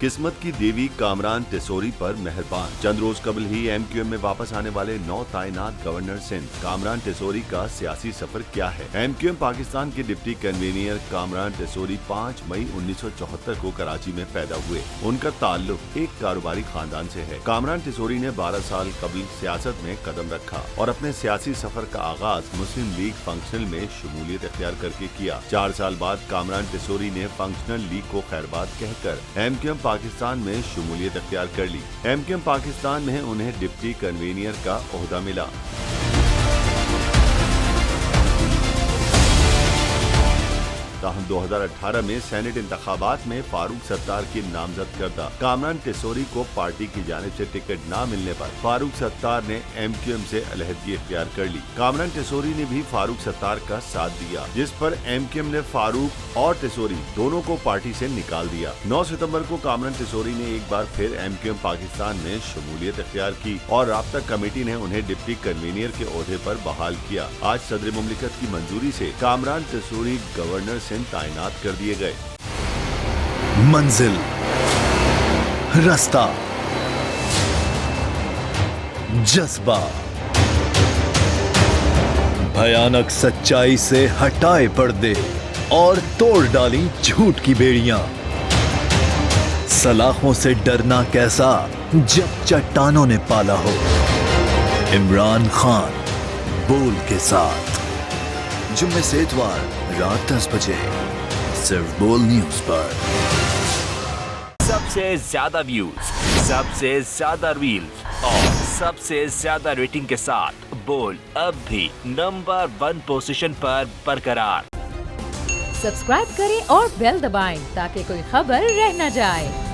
किस्मत की देवी कामरान टेसोरी पर मेहरबान। चंद रोज कबल ही MQM में वापस आने वाले नौ तैनात गवर्नर सिंध कामरान टेसोरी का सियासी सफर क्या है। MQM पाकिस्तान के डिप्टी कन्वीनर कामरान टेसोरी 5 मई 1974 को कराची में पैदा हुए। उनका ताल्लुक एक कारोबारी खानदान से है। कामरान टेसोरी ने 12 साल कबल सियासत में कदम रखा और अपने सियासी सफर का आगाज मुस्लिम लीग फंक्शनल में शमूलियत इख्तियार करके किया। 4 साल बाद कामरान टेसोरी ने फंक्शनल लीग को खैरबाद कहकर MQM पाकिस्तान में शमूलियत इख्तियार कर ली। MQM पाकिस्तान में उन्हें डिप्टी कन्वीनर का ओहदा मिला। ताहम 2018 में सेनेट इंतखाबात में फारूक सत्तार की नामजद करदा कामरान टेसोरी को पार्टी की जानिब से टिकट न मिलने पर फारूक सत्तार ने MQM से अलहदगी इख्तियार कर ली। कामरान टेसोरी ने भी फारूक सत्तार का साथ दिया, जिस पर MQM ने फारूक और टेसोरी दोनों को पार्टी से निकाल दिया। 9 सितंबर को कामरान टेसोरी ने एक बार फिर MQM पाकिस्तान में शमूलियत इख्तियार की और राब्ता कमेटी ने उन्हें डिप्टी कन्वीनर के ओहदे पर बहाल किया। आज सदर मुमलिकत की मंजूरी से कामरान टेसोरी गवर्नर से तैनात कर दिए गए। मंजिल, रास्ता, जज्बा, भयानक सच्चाई से हटाए पर्दे और तोड़ डाली झूठ की बेड़ियां। सलाखों से डरना कैसा जब चट्टानों ने पाला हो। इमरान खान बोल के साथ जुम्मे से इतवार रात 10 बजे सिर्फ बोल न्यूज पर। सबसे ज्यादा व्यूज, सबसे ज्यादा रील्स और सबसे ज्यादा रेटिंग के साथ बोल अब भी नंबर 1 पोजीशन पर बरकरार। सब्सक्राइब करें और बेल दबाएं ताकि कोई खबर रह न जाए।